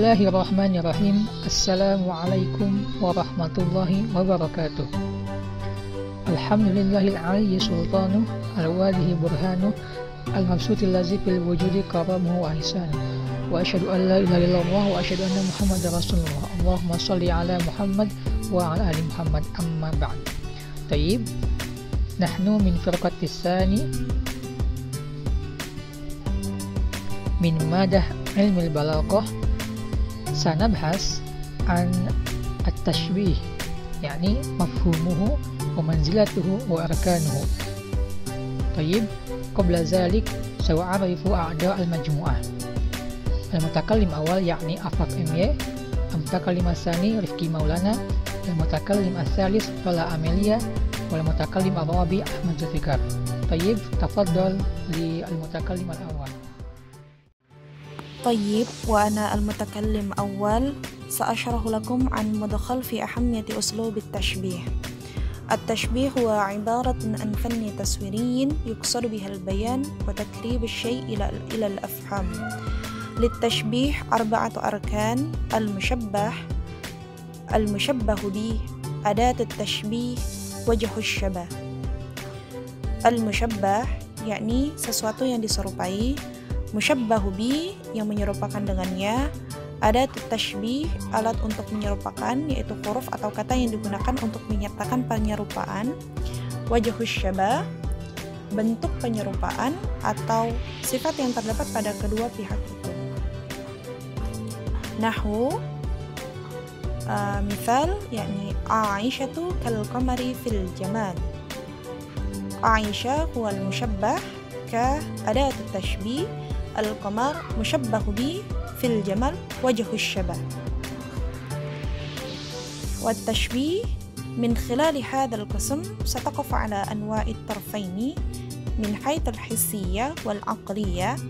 Bismillahirrahmanirrahim. Assalamualaikum warahmatullahi wabarakatuh. Alhamdulillahil aliyyi sultanuh, al-wadihi burhanuh, al-mabsutil lazi fil wujudi karamuhu wa ihsanuh. Wa asyhadu an la ilaha illallah wa asyhadu anna Muhammadar Rasulullah. Allahumma shalli ala Muhammad wa ala ali Muhammad, amma ba'd. Tayyib. Nahnu min firqatis tsani min madah ilmil balaghah. Sanabhas an at-tashbih, yani mafhumuhu wa manzilatuhu wa arkanuhu. Tayyib, qabla zalik sawa'arifu a'da al-majmu'ah. Al-mutakallim awal yakni Afaq MY, al-mutakallim as-sani Rifki Maulana, al-mutakallim as-salis Fala Amelia, wal mutakallim ar-rabi Ahmad Zulfikar. Tayyib, tafaddal li al-mutakallim al-awwal. طيب، وأنا المتكلم أول سأشرح لكم عن مدخل في أهمية أسلوب التشبيه. التشبيه هو عبارة عن فن تصويري يقصد بها البيان وتقريب الشيء إلى الأفهام. للتشبيه 4 أركان: المشبه به، أداة التشبيه، وجه الشبه. Al-musyabbah yakni sesuatu yang diserupai, musyabbahu bi yang menyerupakan dengannya, adat tashbih alat untuk menyerupakan yaitu huruf atau kata yang digunakan untuk menyertakan penyerupaan, wajhus syabah bentuk penyerupaan atau sifat yang terdapat pada kedua pihak itu. Nahwu misal yakni Aisyatu kal qamari fil jamal. Aisyah huwal musyabbah ka adat tashbih, al-qamar mushabbahu bi fil jamal wajhus syabah. والتشبيه من خلال هذا القسم ستقف على أنواع الطرفين من حيث الحسية والعقلية،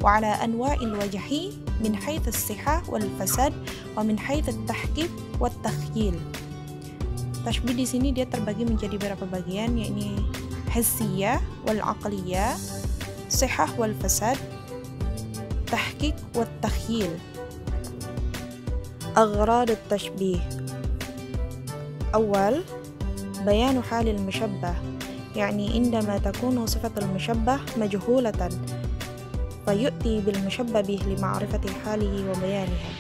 وعلى أنواع الوجه من حيث الصحة والفساد، ومن حيث التحقيق والتخييل. Tashbih di sini dia terbagi menjadi beberapa bagian, yakni hissiyah wal aqliyah, sihah wal fasad, tahqiq wat takhyil. أغراض التشبيه: أول، بيان حال المشبه، يعني عندما تكون صفة المشبه مجهولة فيؤتي بالمشبه به لمعرفة حاله وبيانها.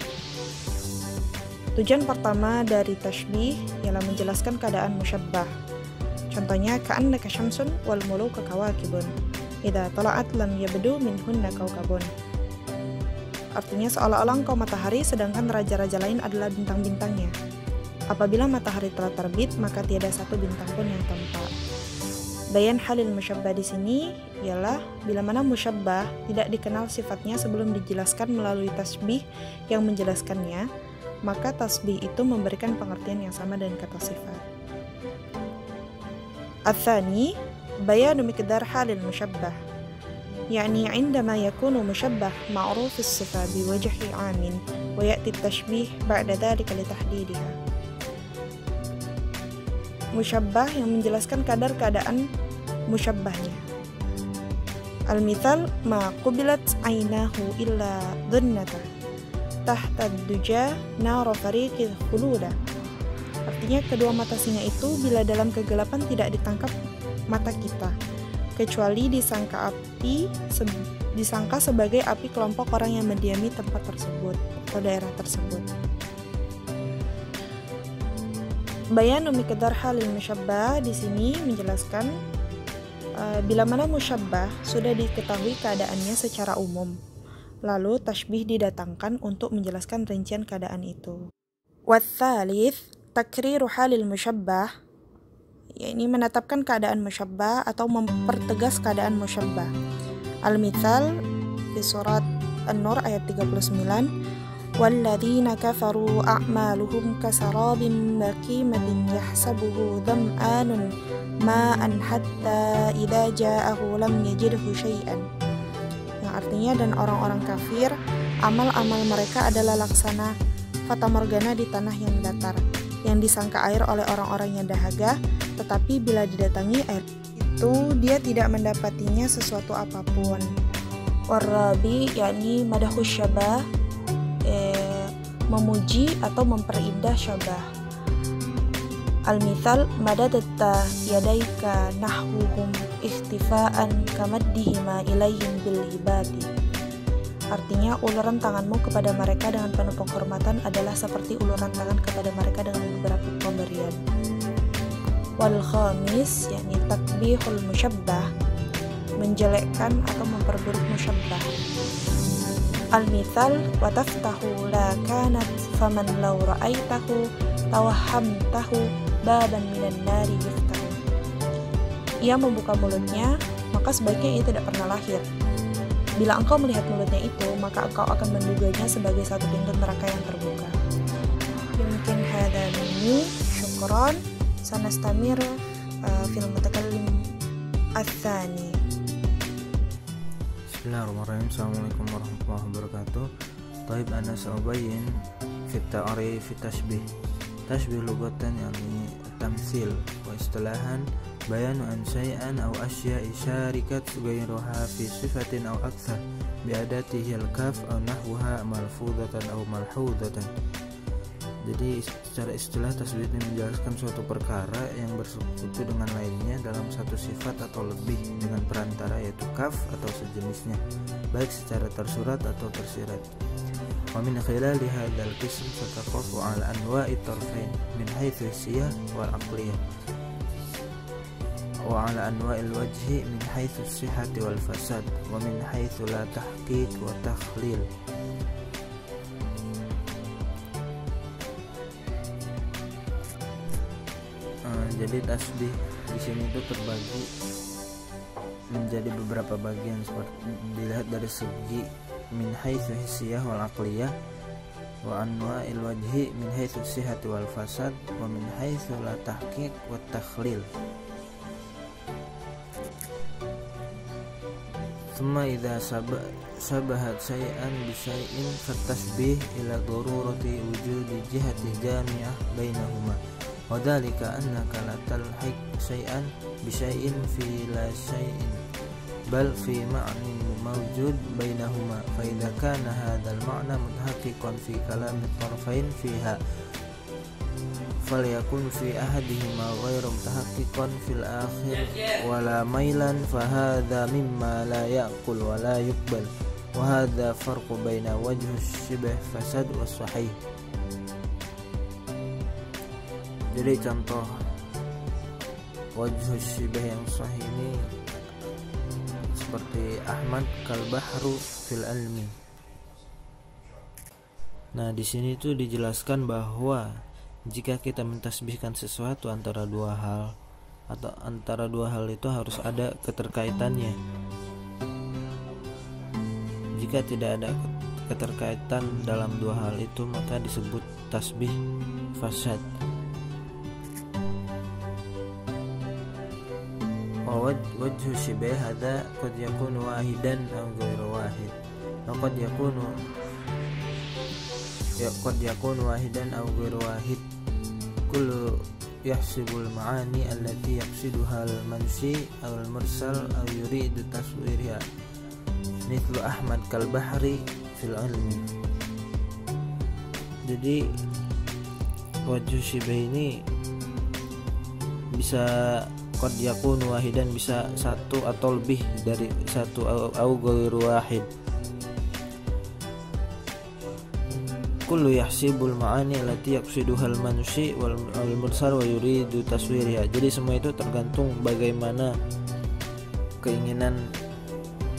Tujuan pertama dari tashbih ialah menjelaskan keadaan musyabbah. Contohnya, ka'annaka syamsun wal muluka kawakibun, idza tala'at lam yabdu minhunna kawkabun. Artinya seolah-olah engkau matahari sedangkan raja-raja lain adalah bintang-bintangnya. Apabila matahari telah terbit, maka tiada satu bintang pun yang tampak. Bayan halil musyabbah di sini ialah bila mana musyabbah tidak dikenal sifatnya sebelum dijelaskan melalui tasbih yang menjelaskannya, maka tasbih itu memberikan pengertian yang sama dengan kata sifat. Al-thani, bayanu miqdar halil musyabbah, يعني عندما يكون مشبه معروف الصفة بوجه عام ويأتي التشبيه بعد ذلك لتحديدها. Musyabbah yang menjelaskan kadar keadaan musyabbahnya. Al-mithal, ma qubilat aynahu illa dhunnata tahta duja nara fariqil khuluda. Artinya kedua mata singa itu bila dalam kegelapan tidak ditangkap mata kita, kecuali disangka sebagai api kelompok orang yang mendiami tempat tersebut atau daerah tersebut. Bayanu miqdar halil musyabbah di sini menjelaskan bila mana musyabbah sudah diketahui keadaannya secara umum, lalu tashbih didatangkan untuk menjelaskan rincian keadaan itu. Wath-thalith, takriru halil musyabbah, yakni menetapkan keadaan musyabbah atau mempertegas keadaan musyabbah. Al-mithal di surat An-Nur ayat 39, walladzina kafaru a'maluhum kasarabin baqimatin yahsabuhu dham'anun ma'an hatta idza ja'ahu lam yajidhu syai'an. Yang artinya, dan orang-orang kafir amal-amal mereka adalah laksana fatamorgana di tanah yang datar, yang disangka air oleh orang-orang yang dahaga, tetapi bila didatangi air itu dia tidak mendapatinya sesuatu apapun. Warabi yakni madahus syabah, memuji atau memperindah syabah. Al-mithal madadatta yadaika nahwuhum ikhtifaan kamaddihima ilaihim bil hibati. Artinya, uluran tanganmu kepada mereka dengan penuh penghormatan adalah seperti uluran tangan kepada mereka dengan beberapa pemberian. Wal khamis, yakni takbihul musyabbah, menjelekkan atau memperburuk musyabbah. Al-mithal wa taftahu la kanat faman law ra'aitahu tawahhamtahu baban minan nari yuftahu. Ia membuka mulutnya, maka sebaiknya ia tidak pernah lahir. Bila engkau melihat mulutnya itu, maka engkau akan menduganya sebagai satu pintu neraka yang terbuka. Mungkin hadza minni, syukran. Sanastamir fil mutakallim ats-tsani. Bismillahirrahmanirrahim. Assalamualaikum warahmatullahi wabarakatuh. Taib ana sa'ubayyin fi ta'rif tashbih. Tashbih lugatan yani tamtsil wa istilahan bayanu an syai'an aw asya'i syarikat ghairuha fi sifatin aw aktsar bi adatihi al-kaf aw nahwaha malfudatan aw malhudatan. Jadi secara istilah tasbih ini menjelaskan suatu perkara yang bersekutu dengan lainnya dalam satu sifat atau lebih dengan perantara, yaitu kaf atau sejenisnya, baik secara tersurat atau tersirat. Wa min khilali hadzal qism tataqafu ala anwa'i tarfain min haitsu siyah wal aqliyah wa ala anwa'il wajhi min haitsu sihhati wal fasad wa min haitsu la tahqiq wa takhlil. Jadi tasbih di sini itu terbagi menjadi beberapa bagian, seperti dilihat dari segi min haitsu hissiyah wal aqliyah wa anwa'il wajhi min haitsu sihhati wal fasad wa min haitsu la tahqiq wa takhlil. Thumma idza sabahat syai'an bi syai'in fatasbih ila darurati wujudi jihati jami'ah bainahuma. Wadhalika annaka la talhiq syai'an bi syai'in fi la syai'in bal fi ma'nin mawjud bainahuma fa idza kana hadzal ma'na mutahaqqiqan fi kalam at-tarfain fiha falyakun fi ahadihima ghairu mutahaqqiqan fil akhir wala mailan fa hadza mimma la ya'qul wa la yuqbal wa hadza farqu baina wajhi syibh fasad was sahih. Jadi contoh wajh syibah yang sahih ini seperti Ahmad kal bahru fil ilmi. Nah, di sini tuh dijelaskan bahwa jika kita mentasbihkan sesuatu antara dua hal atau antara dua hal itu harus ada keterkaitannya. Jika tidak ada keterkaitan dalam dua hal itu, maka disebut tasbih fasad. Wajhu syibah hadza qad yakunu wahidan aw ghairu wahid. Qad yakunu wahidan aw ghairu wahid. Kullu yahsibul ma'ani allati yaqsiduha al-mansi aw al-mursal aw yuridu taswirha. Mithlu Ahmad kal bahri fil ilmi. Jadi wajhu syibah ini bisa qad yakunu wahidan, bisa satu atau lebih dari satu, au ghairu wahid. Kullu yahsibul ma'ani allati yaqsiduha al-mansi wal mursal wa yuridu taswirha. Jadi semua itu tergantung bagaimana keinginan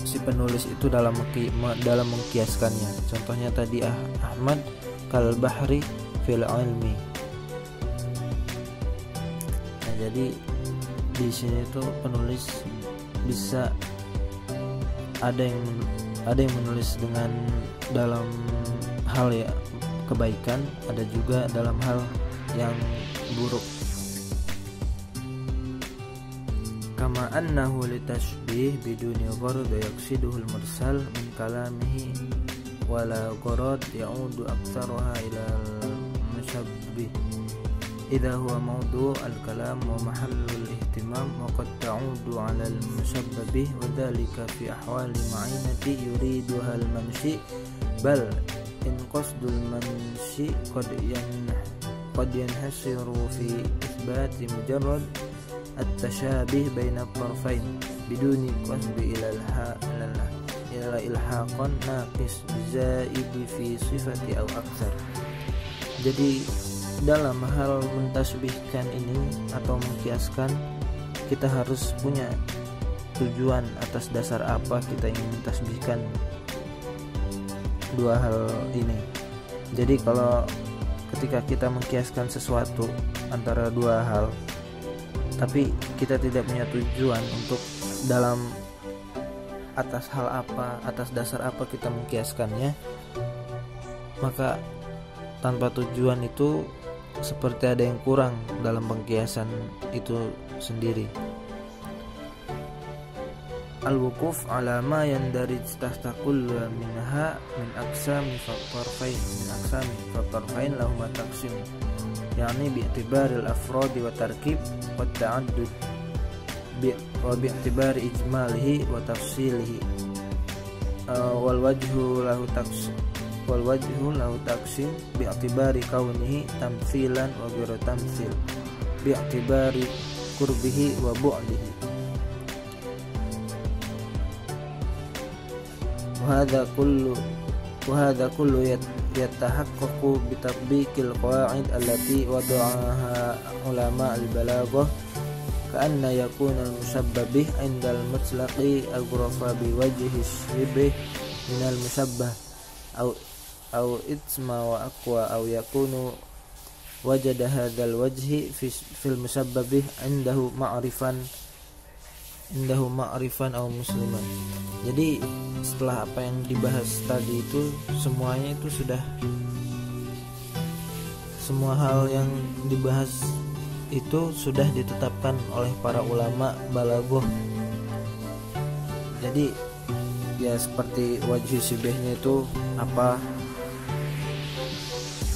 si penulis itu dalam mengkiaskannya. Contohnya tadi Ahmad kal bahri fil ilmi. Nah, jadi di sini tuh penulis bisa ada yang menulis dengan dalam hal ya kebaikan, ada juga dalam hal yang buruk. Kama annahu litashbih biduni gharad yaqsiduhu al-mursal min kalamihi wala gharad ya'udu aktsaruha ila al-mushabbih idza huwa mawdu' al-kalam wa mahallu al-ihtimam wa qad ta'udu 'ala al-mushabbih wa dhalika fi ahwali ma'inati yuriduha al-manshi bal in qasdul manshi qad yanhasiru fi itsbati mujarrad at-tashabih baina at-tarfain biduni qasdi ila ilhaqan naqis bizaidi fi sifati aw aktsar. Jadi dalam hal mentasbihkan ini atau mengkiaskan, kita harus punya tujuan atas dasar apa kita ingin mentasbihkan dua hal ini. Jadi kalau ketika kita mengkiaskan sesuatu antara dua hal, tapi kita tidak punya tujuan untuk dalam atas dasar apa kita mengkiaskannya, maka tanpa tujuan itu seperti ada yang kurang dalam pengkiasan itu sendiri. Al-wuquf ala ma yandarij tahta kulli minha min aqsami fatarfain lahuma taqsim, yakni bi'tibari al-afrad wa tarkib wa ta'addud wa bi'tibari ijmalihi wa tafsilihi wal wajhu lahu taqsim bi'tibari kaunihi tamthilan wa ghairu tamthil bi'tibari qurbihi wa bu'dihi. وهذا كله يتحقق بتطبيق القواعد التي وضعها علماء البلاغة كأن يكون المشبه به عند المطلق أغرف بوجه الشبه من المشبه أو إتم وأقوى أو يكون وجد هذا الوجه في المشبه به عنده ma'rifan atau musliman. Jadi setelah apa yang dibahas tadi itu semuanya itu semua hal yang dibahas itu sudah ditetapkan oleh para ulama balaghah. Jadi ya seperti wajh sibihnya itu apa,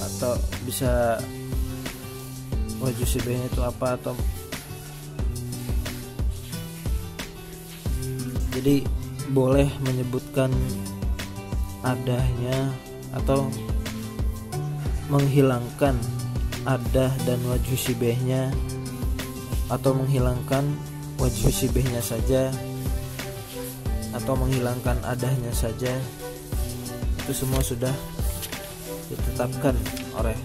atau bisa wajh sibihnya itu apa, atau jadi boleh menyebutkan adanya atau menghilangkan adah dan wajhu sibihnya, atau menghilangkan wajhu sibihnya saja, atau menghilangkan adahnya saja. Itu semua sudah ditetapkan oleh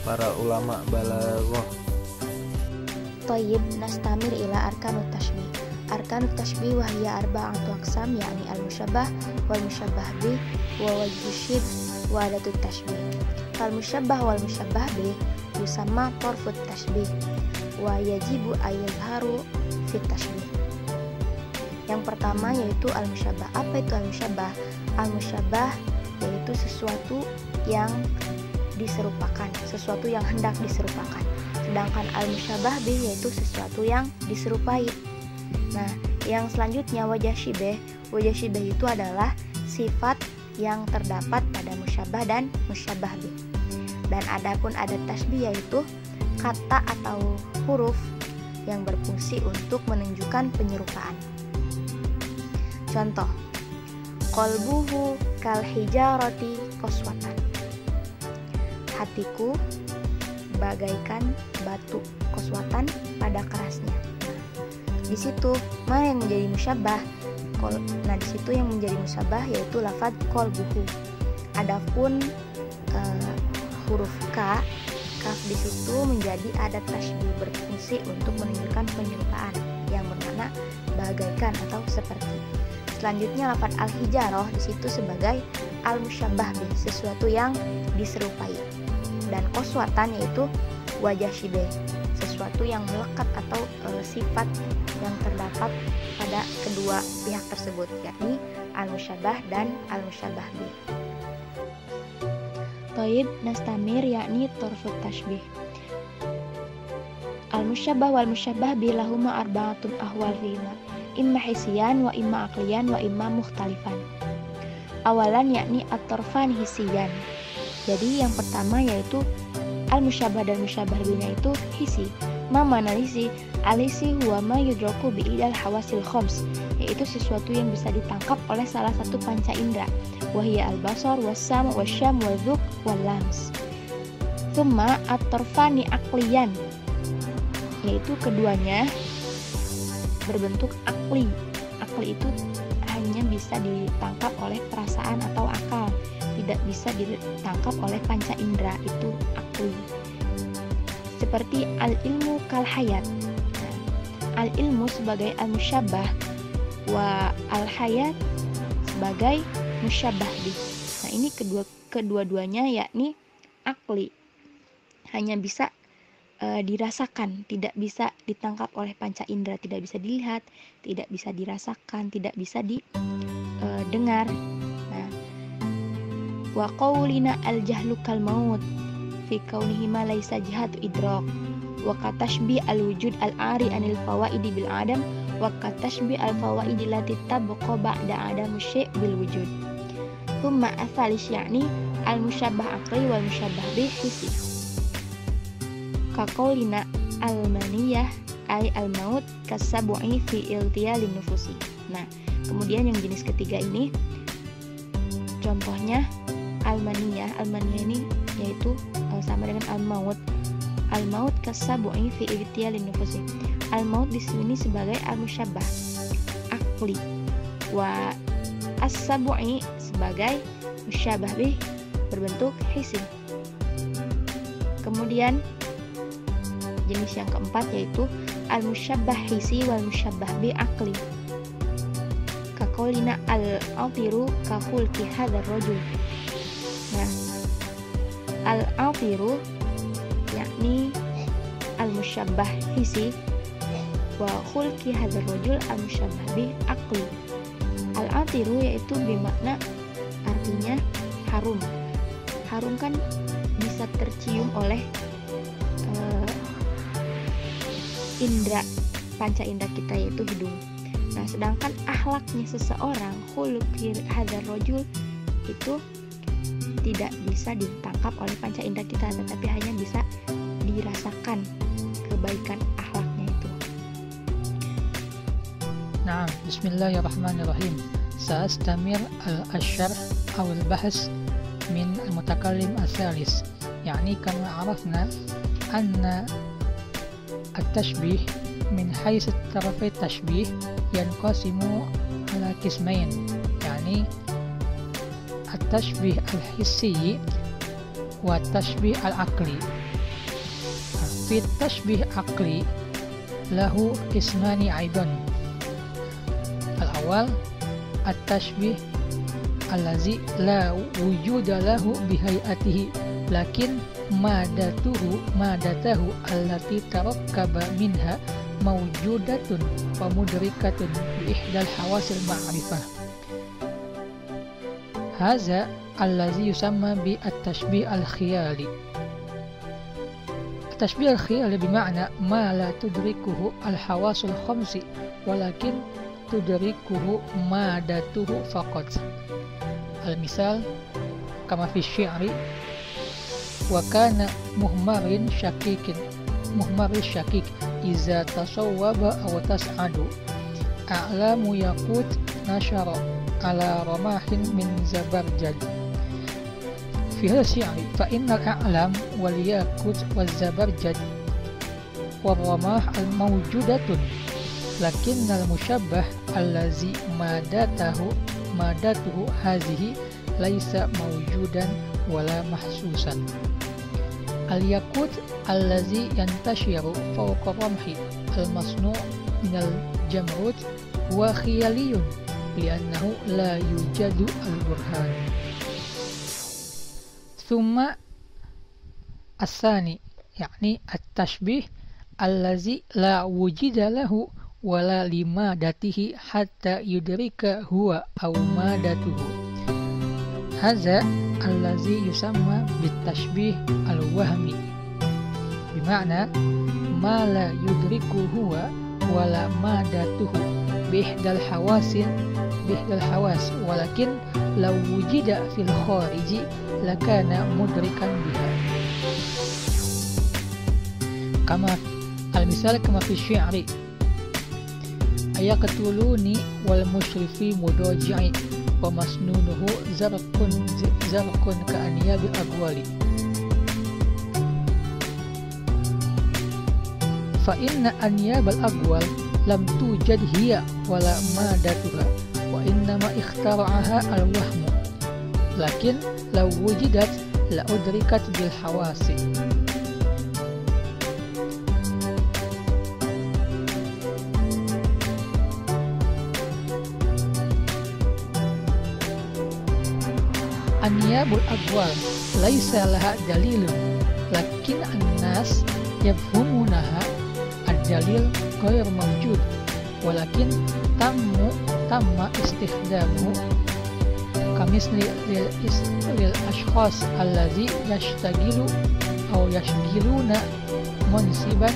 para ulama balaghah. Thayyib, nastamir ila arkanut tashbih. Arkanut tashbih wa hiya arba'atu aqsam, yakni al-musyabbah wal musyabbah bih wa wajhu syibh wa adatut tashbih. Fal musyabbah wal musyabbah bih yusamma tarfut tashbih wa yajibu ayyadharu fit tashbih. Yang pertama yaitu al-musyabbah. Apa itu al-musyabbah? Al-musyabbah yaitu sesuatu yang diserupakan, sesuatu yang hendak diserupakan. Sedangkan al-musyabbah bih yaitu sesuatu yang diserupai. Nah, yang selanjutnya wajah syibeh. Wajah syibeh itu adalah sifat yang terdapat pada musyabbah dan musyabbah bih. Dan adapun adat tasbih yaitu kata atau huruf yang berfungsi untuk menunjukkan penyerupaan. Contoh, qalbuhu kal hijarati qaswatan. Hatiku bagaikan batu, qaswatan pada kerasnya. Di situ mana yang menjadi musyabbah? Nah, di situ yang menjadi musyabbah yaitu lafaz qalbuhu. Adapun huruf kaf di situ menjadi adat tasbih, berfungsi untuk menunjukkan penyerupaan yang bermakna bagaikan atau seperti. Selanjutnya lafaz al-hijarah di situ sebagai al-musyabbah bih, sesuatu yang diserupai. Dan qaswatan yaitu wajah syibeh, sesuatu yang melekat atau sifat yang terdapat pada kedua pihak tersebut, yakni al-musyabbah dan al-musyabbah bih. Thayyib, nastamir yakni tarfut tashbih. Al-musyabbah wal musyabbah bih lahuma arba'atun ahwal fihima, imma hisiyan wa imma aqliyan wa imma mukhtalifan. Awalan yakni at-tarfan hisiyan. Jadi yang pertama yaitu al-musyabbah dan musyabbah bihnya itu hisi. Ma manalisi alisi huwa ma yudraku bi idal hawasil khams, yaitu sesuatu yang bisa ditangkap oleh salah satu panca indera, wahia al-basar was-sam wasyam wadzuq wal-lams. Tsumma at-tarfani aqliyan, yaitu keduanya berbentuk akli. Akli itu hanya bisa ditangkap oleh perasaan atau akal, tidak bisa ditangkap oleh panca indera, itu akli. Seperti al-ilmu kal hayat. Nah, al-ilmu sebagai al-musyabbah wa al-hayat sebagai musyabbah bih. Nah, ini kedua-duanya yakni akli, hanya bisa dirasakan, tidak bisa ditangkap oleh panca indera, tidak bisa dilihat, tidak bisa dirasakan, tidak bisa didengar. Nah, wa qaulina al-jahlu kal maut fi kaunihi ma laisa jihatu idrak, wa katashbi al-wujud al-ari anil fawaidi bil adam, wa katashbi al-fawaidi lati tabqa ba'da adamu syai' bil wujud. Thumma athalis yakni al-musyabbah aqli wal musyabbah bih hissi. Kaqaulina al-maniyah ay al-maut kasab'i fi iltiyalin nufusi. Nah, kemudian yang jenis ketiga ini contohnya al-maniyah. Al-maniyah ini yaitu sama dengan al-maut. Al-maut kasab'i fi iltiyalin nufusi. Al-maut di sini sebagai al-musyabbah akli, wa as-sab'i sebagai musyabbah bih berbentuk hissi. Kemudian jenis yang keempat yaitu al-musyabbah hissi wal musyabbah bi aqli. Kaqaulina al-atiru ka khulqi hadzal rajul. Nah, al-atiru yakni al-musyabbah hissi wa khulqi hadzal rajul al-musyabbah bi aqli. Al-atiru yaitu bermakna artinya harum. Harum kan bisa tercium oleh indra, panca indra kita yaitu hidung. Nah, sedangkan akhlaknya seseorang khuluqi hadzal rajul itu tidak bisa ditangkap oleh panca indra kita, tetapi hanya bisa dirasakan kebaikan akhlaknya itu. Nah, bismillahirrahmanirrahim. Sa'astamir al-syarh aw al-bahs min al-mutakallim al-thalis. Yani kama arafna anna التشبيه من حيث طرفي التشبيه ينقسم على قسمين، يعني التشبيه الحسي والتشبيه العقلي. في التشبيه العقلي له قسمان أيضا. الأول التشبيه الذي لا وجود له بهيئته لكن مادته التي تركب منها موجودة ومدركة بإحدى الحواس المعرفة. هذا الذي يسمى بالتشبيه الخيالي. التشبيه الخيالي بمعنى ما لا تدركه الحواس الخمس ولكن تدركه مادته فقط. المثال كما في الشعر: وكان مهمر الشكيك إذا تصوب أو تسعد أعلام يقوت نشر على رماح من زبرجد. في هذا الشعر فإن الأعلام والياقوت والزبرجد والرماح الموجودة، لكن المشبه الذي مادته هذه ليس موجودا ولا محسوسا. الياقوت الذي ينتشر فوق الرمح المصنوع من الجمرود هو خيالي لأنه لا يوجد البرهان. ثم الثاني يعني التشبيه الذي لا وجود له ولا لمادته حتى يدرك هو أو مادته. هذا الذي يسمى بالتشبيه الوهمي، بمعنى ما لا يدركه هو ولا مادته بإحدى الحواس ولكن لو وجد في الخارج لكان مدركا بها. Al-misal kama fi syi'ri ayaqtuluni wal mushrifi mudaji'i wa masnunuhu zarqun ka aniyabil agwali. Fa inna aniyabal agwal lam tujad hiya wala madatuha wa innama ikhtara'aha al-wahmu lakin law wujidat la udrikat bil hawasi. Aniyabul agwal laisa laha dalilun lakin an-nas yafhumunaha ad-dalil ghayr mawjud walakin tamma istikhdamuhu kamisli lil ashkhas allazi yashtagilu aw yashghiluna munsiban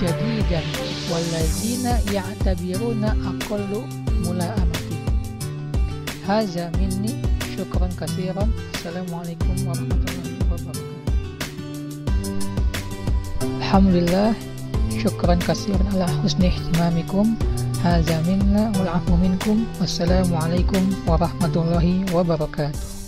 jadidan wallazina ya'tabiruna aqallu mula'amati. Haza minni, syukran katsiran. Assalamualaikum warahmatullahi wabarakatuh. Alhamdulillah, syukran katsiran ala husni ihtimamikum. Haza minna wal afu minkum. Wassalamualaikum warahmatullahi wabarakatuh.